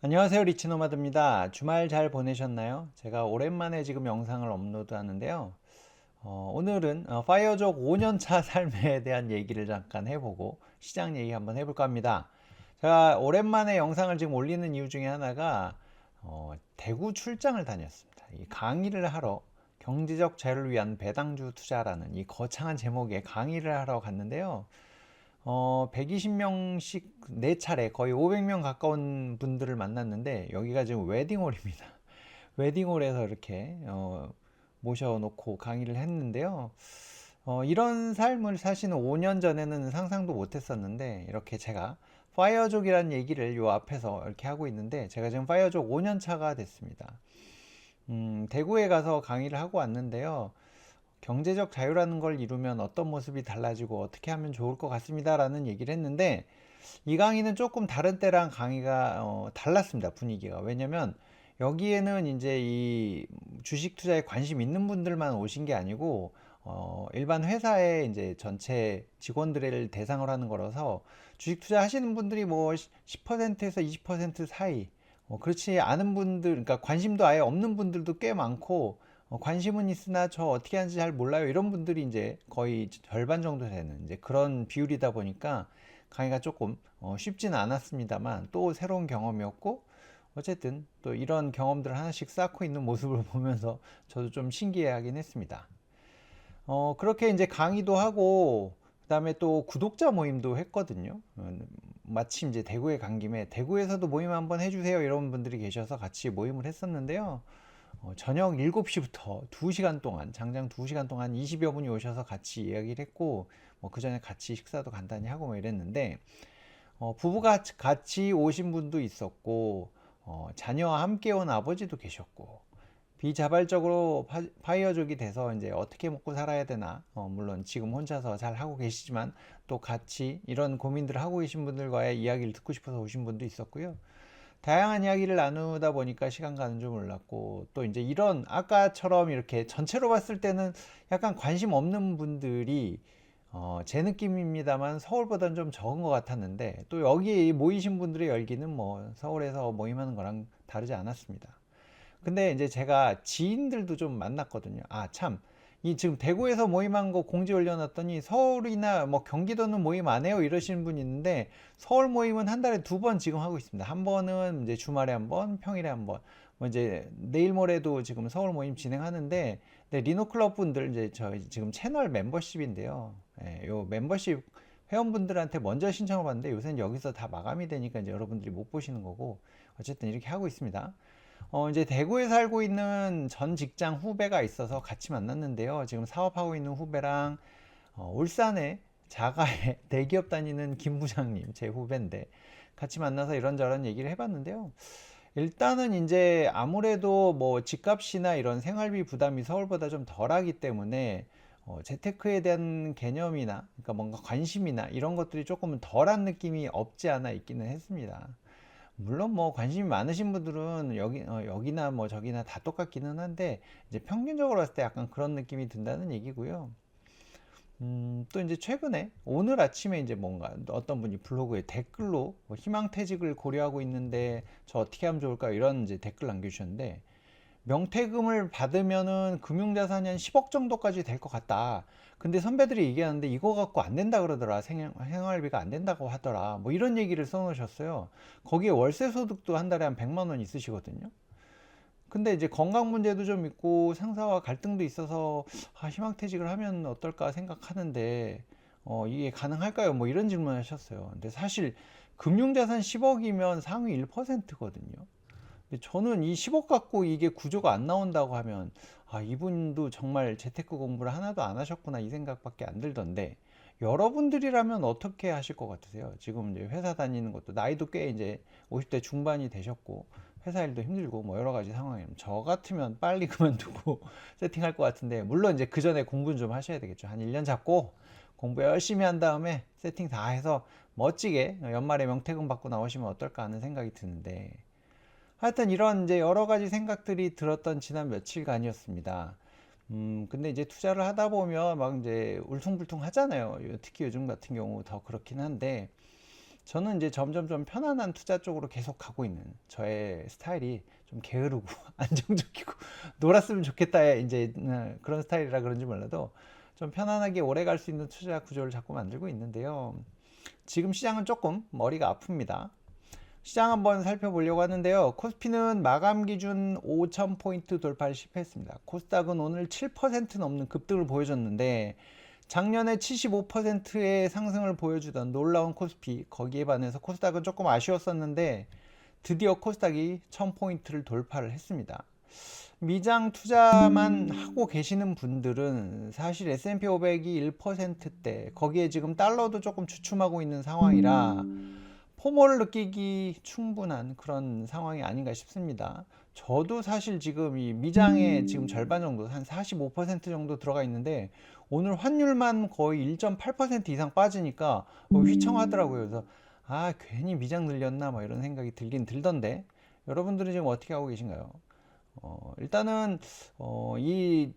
안녕하세요, 리치노마드입니다. 주말 잘 보내셨나요? 제가 오랜만에 지금 영상을 업로드 하는데요. 오늘은 파이어족 5년차 삶에 대한 얘기를 잠깐 해보고 시장 얘기 한번 해볼까 합니다. 제가 오랜만에 영상을 지금 올리는 이유 중에 하나가 대구 출장을 다녔습니다. 이 강의를 하러 경제적 자유를 위한 배당주 투자라는 이 거창한 제목의 강의를 하러 갔는데요. 120명씩 4차례 거의 500명 가까운 분들을 만났는데 여기가 지금 웨딩홀입니다. 웨딩홀에서 이렇게 모셔놓고 강의를 했는데요. 이런 삶을 사실은 5년 전에는 상상도 못했었는데 이렇게 제가 파이어족이라는 얘기를 요 앞에서 이렇게 하고 있는데 제가 지금 파이어족 5년 차가 됐습니다. 대구에 가서 강의를 하고 왔는데요. 경제적 자유라는 걸 이루면 어떤 모습이 달라지고 어떻게 하면 좋을 것 같습니다 라는 얘기를 했는데 이 강의는 조금 다른 때랑 강의가 달랐습니다. 분위기가. 왜냐면 여기에는 이제 이 주식 투자에 관심 있는 분들만 오신 게 아니고 일반 회사의 이제 전체 직원들을 대상으로 하는 거라서 주식 투자 하시는 분들이 뭐 10%에서 20% 사이, 그렇지 않은 분들, 그러니까 관심도 아예 없는 분들도 꽤 많고, 관심은 있으나 저 어떻게 하는지 잘 몰라요. 이런 분들이 이제 거의 절반 정도 되는 이제 그런 비율이다 보니까 강의가 조금 쉽지는 않았습니다만 또 새로운 경험이었고, 어쨌든 또 이런 경험들을 하나씩 쌓고 있는 모습을 보면서 저도 좀 신기해하긴 했습니다. 그렇게 이제 강의도 하고 그다음에 또 구독자 모임도 했거든요. 마침 이제 대구에 간 김에 대구에서도 모임 한번 해주세요 이런 분들이 계셔서 같이 모임을 했었는데요. 저녁 7시부터 2시간 동안 장장 2시간 동안 20여 분이 오셔서 같이 이야기를 했고 뭐 그 전에 같이 식사도 간단히 하고 뭐 이랬는데 부부가 같이 오신 분도 있었고 자녀와 함께 온 아버지도 계셨고 비자발적으로 파이어족이 돼서 이제 어떻게 먹고 살아야 되나 물론 지금 혼자서 잘 하고 계시지만 또 같이 이런 고민들을 하고 계신 분들과의 이야기를 듣고 싶어서 오신 분도 있었고요. 다양한 이야기를 나누다 보니까 시간 가는 줄 몰랐고 또 이제 이런 아까처럼 이렇게 전체로 봤을 때는 약간 관심 없는 분들이 제 느낌입니다만 서울보다는 좀 적은 것 같았는데 또 여기 모이신 분들의 열기는 뭐 서울에서 모임하는 거랑 다르지 않았습니다. 근데 이제 제가 지인들도 좀 만났거든요. 아, 참. 이 지금 대구에서 모임한 거 공지 올려놨더니 서울이나 뭐 경기도는 모임 안 해요 이러시는 분이 있는데 서울 모임은 한 달에 2번 지금 하고 있습니다. 한 번은 이제 주말에 한 번, 평일에 한 번. 뭐 이제 내일 모레도 지금 서울 모임 진행하는데 네, 리노클럽 분들 이제 저희 지금 채널 멤버십인데요. 예, 요 멤버십 회원분들한테 먼저 신청을 받는데 요새는 여기서 다 마감이 되니까 이제 여러분들이 못 보시는 거고 어쨌든 이렇게 하고 있습니다. 이제 대구에 살고 있는 전 직장 후배가 있어서 같이 만났는데요. 지금 사업하고 있는 후배랑 울산에 자가에 대기업 다니는 김 부장님, 제 후배인데 같이 만나서 이런저런 얘기를 해봤는데요. 일단은 이제 아무래도 뭐 집값이나 이런 생활비 부담이 서울보다 좀 덜하기 때문에 재테크에 대한 개념이나 그러니까 뭔가 관심이나 이런 것들이 조금 덜한 느낌이 없지 않아 있기는 했습니다. 물론 뭐 관심이 많으신 분들은 여기나 뭐 저기나 다 똑같기는 한데 이제 평균적으로 봤을 때 약간 그런 느낌이 든다는 얘기고요. 또 이제 최근에 오늘 아침에 이제 뭔가 어떤 분이 블로그에 댓글로 뭐 희망퇴직을 고려하고 있는데 저 어떻게 하면 좋을까 이런 이제 댓글 남겨주셨는데 명퇴금을 받으면은 금융자산이 한 10억 정도까지 될 것 같다. 근데 선배들이 얘기하는데 이거 갖고 안 된다 그러더라. 생활비가 안 된다고 하더라. 뭐 이런 얘기를 써놓으셨어요. 거기에 월세 소득도 한 달에 한 100만 원 있으시거든요. 근데 이제 건강 문제도 좀 있고 상사와 갈등도 있어서 희망퇴직을 하면 어떨까 생각하는데 이게 가능할까요? 뭐 이런 질문을 하셨어요. 근데 사실 금융자산 10억이면 상위 1%거든요. 근데 저는 이 10억 갖고 이게 구조가 안 나온다고 하면 이분도 정말 재테크 공부를 하나도 안 하셨구나 이 생각밖에 안 들던데 여러분들이라면 어떻게 하실 것 같으세요? 지금 이제 회사 다니는 것도 나이도 꽤 이제 50대 중반이 되셨고 회사 일도 힘들고 뭐 여러 가지 상황이면 저 같으면 빨리 그만두고 세팅할 것 같은데 물론 이제 그 전에 공부는 좀 하셔야 되겠죠. 한 1년 잡고 공부 열심히 한 다음에 세팅 다 해서 멋지게 연말에 명퇴금 받고 나오시면 어떨까 하는 생각이 드는데 하여튼 이런 이제 여러 가지 생각들이 들었던 지난 며칠간이었습니다. 근데 이제 투자를 하다 보면 막 이제 울퉁불퉁 하잖아요. 특히 요즘 같은 경우 더 그렇긴 한데, 저는 이제 점점 좀 편안한 투자 쪽으로 계속 가고 있는 저의 스타일이 좀 게으르고 안정적이고 놀았으면 좋겠다 이제 그런 스타일이라 그런지 몰라도 좀 편안하게 오래 갈 수 있는 투자 구조를 자꾸 만들고 있는데요. 지금 시장은 조금 머리가 아픕니다. 시장 한번 살펴보려고 하는데요. 코스피는 마감 기준 5,000포인트 돌파를 실패했습니다. 코스닥은 오늘 7% 넘는 급등을 보여줬는데 작년에 75%의 상승을 보여주던 놀라운 코스피, 거기에 반해서 코스닥은 조금 아쉬웠었는데 드디어 코스닥이 1000포인트를 돌파를 했습니다. 미장 투자만 하고 계시는 분들은 사실 S&P 500이 1%대, 거기에 지금 달러도 조금 주춤하고 있는 상황이라 포모를 느끼기 충분한 그런 상황이 아닌가 싶습니다. 저도 사실 지금 이 미장에 지금 절반 정도, 한 45% 정도 들어가 있는데 오늘 환율만 거의 1.8% 이상 빠지니까 휘청하더라고요. 그래서 아, 괜히 미장 늘렸나 뭐 이런 생각이 들긴 들던데, 여러분들은 지금 어떻게 하고 계신가요? 일단은 이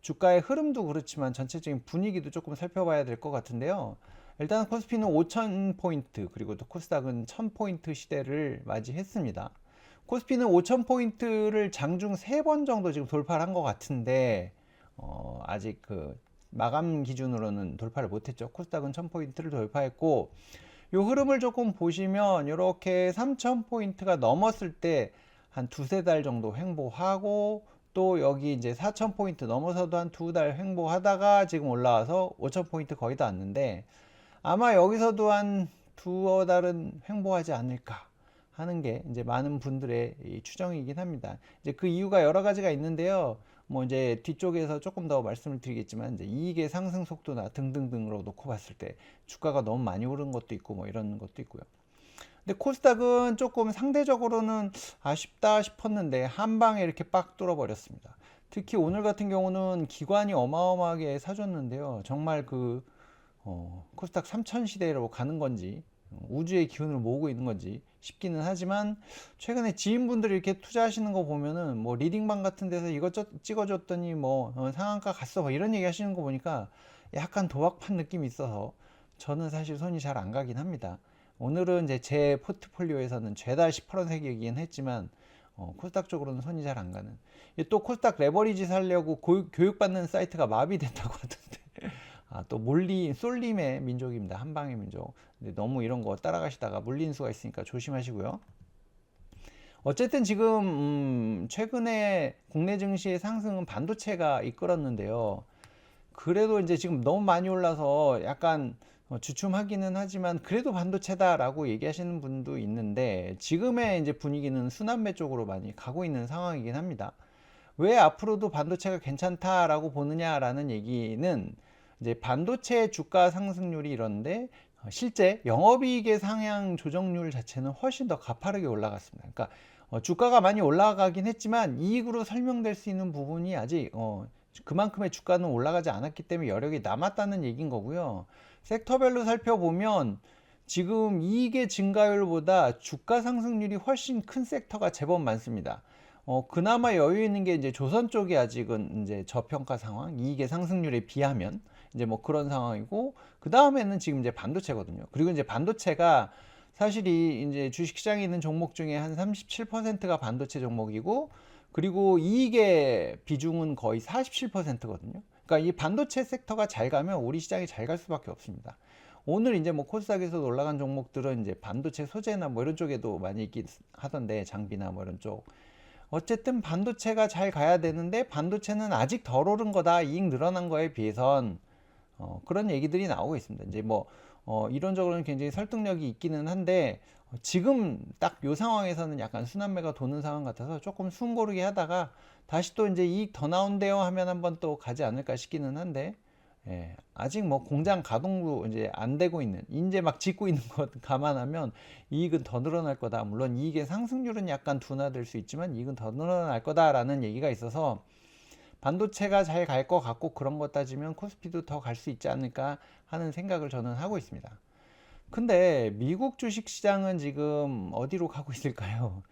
주가의 흐름도 그렇지만 전체적인 분위기도 조금 살펴봐야 될 것 같은데요. 일단 코스피는 5,000포인트, 그리고 또 코스닥은 1,000포인트 시대를 맞이했습니다. 코스피는 5,000포인트를 장중 3번 정도 지금 돌파를 한 것 같은데 아직 그 마감 기준으로는 돌파를 못했죠. 코스닥은 1,000포인트를 돌파했고, 이 흐름을 조금 보시면 이렇게 3,000포인트가 넘었을 때 한 두세 달 정도 횡보하고, 또 여기 이제 4,000포인트 넘어서도 한 두 달 횡보하다가 지금 올라와서 5,000포인트 거의 다 왔는데, 아마 여기서도 한 두어 달은 횡보하지 않을까 하는 게 이제 많은 분들의 추정이긴 합니다. 이제 그 이유가 여러 가지가 있는데요. 뭐 이제 뒤쪽에서 조금 더 말씀을 드리겠지만, 이제 이익의 상승 속도나 등등등으로 놓고 봤을 때 주가가 너무 많이 오른 것도 있고 뭐 이런 것도 있고요. 근데 코스닥은 조금 상대적으로는 아쉽다 싶었는데 한 방에 이렇게 빡 뚫어버렸습니다. 특히 오늘 같은 경우는 기관이 어마어마하게 사줬는데요. 정말 그 코스닥 3000 시대로 가는 건지 우주의 기운을 모으고 있는 건지 싶기는 하지만, 최근에 지인분들이 이렇게 투자하시는 거 보면은 뭐 리딩방 같은 데서 이것 찍어줬더니 뭐 상한가 갔어 뭐 이런 얘기 하시는 거 보니까 약간 도박판 느낌이 있어서 저는 사실 손이 잘 안 가긴 합니다. 오늘은 이제 제 포트폴리오에서는 죄다 10%이긴 했지만 코스닥 쪽으로는 손이 잘 안 가는, 또 코스닥 레버리지 살려고 교육받는 사이트가 마비된다고 하던데 또 쏠림의 민족입니다. 한방의 민족. 근데 너무 이런 거 따라가시다가 물린 수가 있으니까 조심하시고요. 어쨌든 지금 최근에 국내 증시의 상승은 반도체가 이끌었는데요. 그래도 이제 지금 너무 많이 올라서 약간 주춤하기는 하지만 그래도 반도체다라고 얘기하시는 분도 있는데, 지금의 이제 분위기는 순환매 쪽으로 많이 가고 있는 상황이긴 합니다. 왜 앞으로도 반도체가 괜찮다라고 보느냐라는 얘기는, 이제 반도체 주가 상승률이 이런데 실제 영업이익의 상향 조정률 자체는 훨씬 더 가파르게 올라갔습니다. 그러니까 주가가 많이 올라가긴 했지만 이익으로 설명될 수 있는 부분이 아직 그만큼의 주가는 올라가지 않았기 때문에 여력이 남았다는 얘기인 거고요. 섹터별로 살펴보면 지금 이익의 증가율보다 주가 상승률이 훨씬 큰 섹터가 제법 많습니다. 그나마 여유 있는 게 이제 조선 쪽이 아직은 이제 저평가 상황, 이익의 상승률에 비하면 이제 뭐 그런 상황이고, 그 다음에는 지금 이제 반도체거든요. 그리고 이제 반도체가 사실이 이제 주식시장에 있는 종목 중에 한 37%가 반도체 종목이고, 그리고 이익의 비중은 거의 47%거든요. 그러니까 이 반도체 섹터가 잘 가면 우리 시장이 잘 갈 수밖에 없습니다. 오늘 이제 뭐 코스닥에서 올라간 종목들은 이제 반도체 소재나 뭐 이런 쪽에도 많이 있긴 하던데, 장비나 뭐 이런 쪽. 어쨌든 반도체가 잘 가야 되는데 반도체는 아직 덜 오른 거다, 이익 늘어난 거에 비해선 그런 얘기들이 나오고 있습니다. 이제 뭐 이론적으로는 굉장히 설득력이 있기는 한데 지금 딱 요 상황에서는 약간 순환매가 도는 상황 같아서 조금 숨 고르게 하다가 다시 또 이제 이익 더 나온대요 하면 한번 또 가지 않을까 싶기는 한데, 아직 뭐 공장 가동도 이제 안 되고 있는, 이제 막 짓고 있는 것 감안하면 이익은 더 늘어날 거다. 물론 이익의 상승률은 약간 둔화될 수 있지만 이익은 더 늘어날 거다라는 얘기가 있어서 반도체가 잘 갈 것 같고, 그런 것 따지면 코스피도 더 갈 수 있지 않을까 하는 생각을 저는 하고 있습니다. 근데 미국 주식시장은 지금 어디로 가고 있을까요?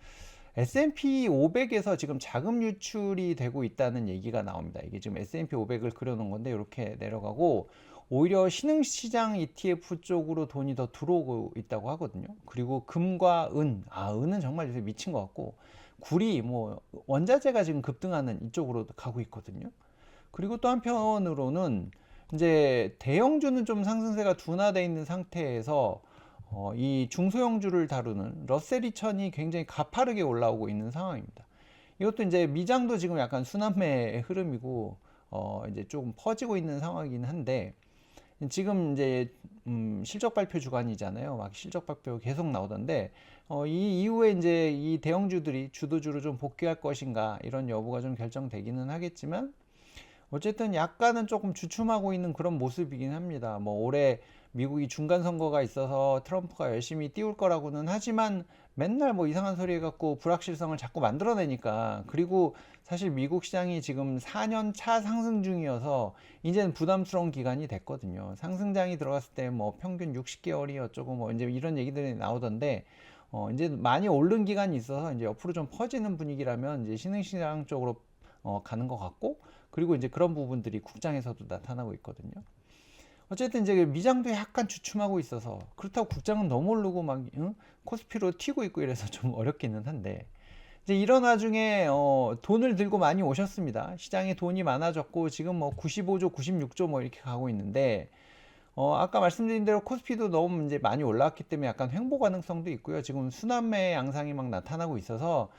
S&P 500에서 지금 자금 유출이 되고 있다는 얘기가 나옵니다. 이게 지금 S&P 500을 그려놓은 건데 이렇게 내려가고, 오히려 신흥시장 ETF 쪽으로 돈이 더 들어오고 있다고 하거든요. 그리고 금과 은, 은은 정말 요새 미친 것 같고, 구리, 뭐 원자재가 지금 급등하는 이쪽으로 가고 있거든요. 그리고 또 한편으로는 이제 대형주는 좀 상승세가 둔화되어 있는 상태에서 이 중소형주를 다루는 러셀 2000이 굉장히 가파르게 올라오고 있는 상황입니다. 이것도 이제 미장도 지금 약간 순환매의 흐름이고 이제 조금 퍼지고 있는 상황이긴 한데, 지금 이제 실적 발표 주간이잖아요. 막 실적 발표 계속 나오던데 이 이후에 이제 이 대형주들이 주도주로 좀 복귀할 것인가 이런 여부가 좀 결정되기는 하겠지만, 어쨌든 약간은 조금 주춤하고 있는 그런 모습이긴 합니다. 뭐 올해 미국이 중간 선거가 있어서 트럼프가 열심히 띄울 거라고는 하지만 맨날 뭐 이상한 소리 해갖고 불확실성을 자꾸 만들어내니까. 그리고 사실 미국 시장이 지금 4년 차 상승 중이어서 이제는 부담스러운 기간이 됐거든요. 상승장이 들어갔을 때 뭐 평균 60개월이 어쩌고 뭐 이제 이런 얘기들이 나오던데, 이제 많이 오른 기간이 있어서 이제 옆으로 좀 퍼지는 분위기라면 이제 신흥시장 쪽으로 가는 것 같고, 그리고 이제 그런 부분들이 국장에서도 나타나고 있거든요. 어쨌든 이제 미장도 약간 주춤하고 있어서, 그렇다고 국장은 너무 오르고 막 코스피로 튀고 있고 이래서 좀 어렵기는 한데, 이제 이런 와중에 돈을 들고 많이 오셨습니다. 시장에 돈이 많아졌고 지금 뭐 95조, 96조 뭐 이렇게 가고 있는데, 아까 말씀드린 대로 코스피도 너무 이제 많이 올라왔기 때문에 약간 횡보 가능성도 있고요. 지금 순환매 양상이 막 나타나고 있어서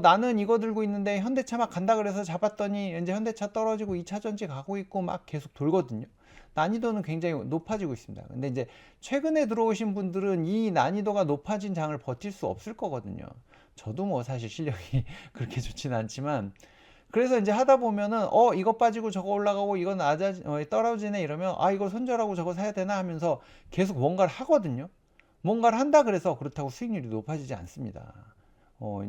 나는 이거 들고 있는데 현대차 막 간다 그래서 잡았더니 이제 현대차 떨어지고 2차 전지 가고 있고 막 계속 돌거든요. 난이도는 굉장히 높아지고 있습니다. 근데 이제 최근에 들어오신 분들은 이 난이도가 높아진 장을 버틸 수 없을 거거든요. 저도 뭐 사실 실력이 그렇게 좋지는 않지만, 그래서 이제 하다 보면은 이거 빠지고 저거 올라가고 이거 떨어지네 이러면 이거 손절하고 저거 사야 되나 하면서 계속 뭔가를 하거든요. 뭔가를 한다 그래서 그렇다고 수익률이 높아지지 않습니다.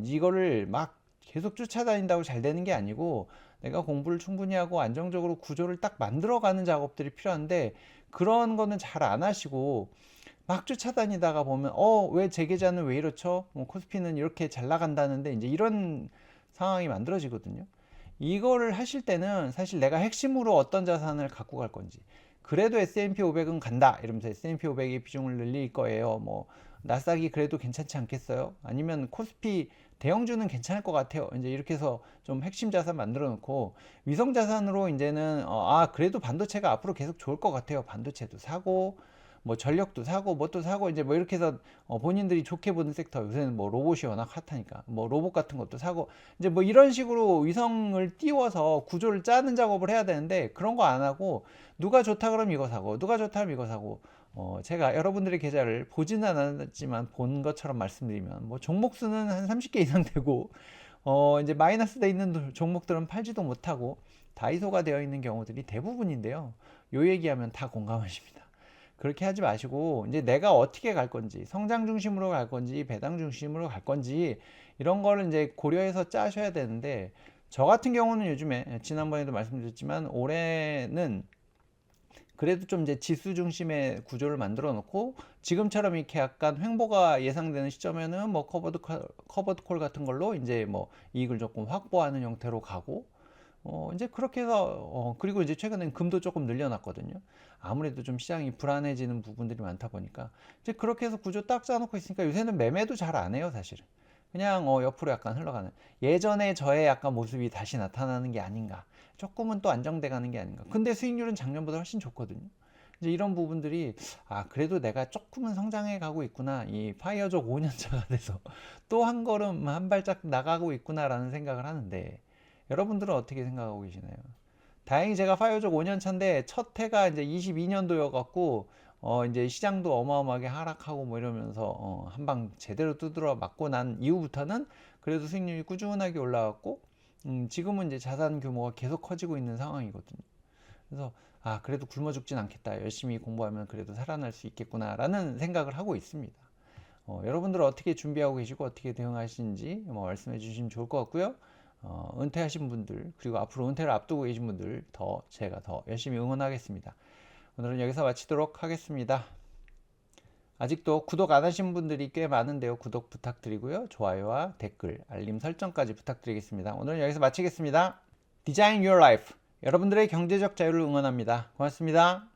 이거를 막 계속 쫓아다닌다고 잘 되는 게 아니고, 내가 공부를 충분히 하고 안정적으로 구조를 딱 만들어가는 작업들이 필요한데, 그런 거는 잘 안 하시고 막 쫓아다니다가 보면 왜 제 계좌는 왜 이렇죠? 코스피는 이렇게 잘 나간다는데, 이제 이런 상황이 만들어지거든요. 이거를 하실 때는 사실 내가 핵심으로 어떤 자산을 갖고 갈 건지, 그래도 S&P 500은 간다 이러면서 S&P 500의 비중을 늘릴 거예요. 뭐 나스닥이 그래도 괜찮지 않겠어요? 아니면 코스피 대형주는 괜찮을 것 같아요. 이제 이렇게 해서 좀 핵심 자산 만들어 놓고, 위성 자산으로 이제는 그래도 반도체가 앞으로 계속 좋을 것 같아요. 반도체도 사고 뭐 전력도 사고 뭣도 사고 이제 뭐 이렇게 해서 본인들이 좋게 보는 섹터, 요새는 뭐 로봇이 워낙 핫하니까 뭐 로봇 같은 것도 사고, 이제 뭐 이런 식으로 위성을 띄워서 구조를 짜는 작업을 해야 되는데, 그런 거 안 하고 누가 좋다 그러면 이거 사고 누가 좋다 그러면 이거 사고. 제가 여러분들의 계좌를 보지는 않았지만 본 것처럼 말씀드리면 뭐 종목 수는 한 30개 이상 되고, 이제 마이너스 돼 있는 종목들은 팔지도 못하고 다이소가 되어 있는 경우들이 대부분인데요. 요 얘기하면 다 공감하십니다. 그렇게 하지 마시고, 이제 내가 어떻게 갈 건지, 성장 중심으로 갈 건지 배당 중심으로 갈 건지, 이런 거를 이제 고려해서 짜셔야 되는데, 저 같은 경우는 요즘에 지난번에도 말씀드렸지만 올해는 그래도 좀 이제 지수 중심의 구조를 만들어 놓고, 지금처럼 이렇게 약간 횡보가 예상되는 시점에는 뭐 커버드 콜 같은 걸로 이제 뭐 이익을 조금 확보하는 형태로 가고, 이제 그렇게 해서 그리고 이제 최근엔 금도 조금 늘려놨거든요. 아무래도 좀 시장이 불안해지는 부분들이 많다 보니까 이제 그렇게 해서 구조 딱 짜놓고 있으니까 요새는 매매도 잘 안 해요, 사실은. 그냥 옆으로 약간 흘러가는, 예전에 저의 약간 모습이 다시 나타나는 게 아닌가, 조금은 또 안정돼 가는 게 아닌가. 근데 수익률은 작년보다 훨씬 좋거든요. 이제 이런 부분들이 그래도 내가 조금은 성장해 가고 있구나, 이 파이어족 5년차가 돼서 또 한 걸음 한 발짝 나가고 있구나라는 생각을 하는데, 여러분들은 어떻게 생각하고 계시나요? 다행히 제가 파이어족 5년 차인데 첫 해가 이제 22년도여 갖고 이제 시장도 어마어마하게 하락하고 뭐 이러면서 한 방 제대로 두드러 맞고 난 이후부터는 그래도 수익률이 꾸준하게 올라왔고, 지금은 이제 자산 규모가 계속 커지고 있는 상황이거든요. 그래서 그래도 굶어 죽진 않겠다, 열심히 공부하면 그래도 살아날 수 있겠구나 라는 생각을 하고 있습니다. 여러분들은 어떻게 준비하고 계시고 어떻게 대응하시는지 뭐 말씀해 주시면 좋을 것 같고요. 은퇴하신 분들, 그리고 앞으로 은퇴를 앞두고 계신 분들 제가 더 열심히 응원하겠습니다. 오늘은 여기서 마치도록 하겠습니다. 아직도 구독 안 하신 분들이 꽤 많은데요. 구독 부탁드리고요. 좋아요와 댓글, 알림 설정까지 부탁드리겠습니다. 오늘은 여기서 마치겠습니다. Design Your Life, 여러분들의 경제적 자유를 응원합니다. 고맙습니다.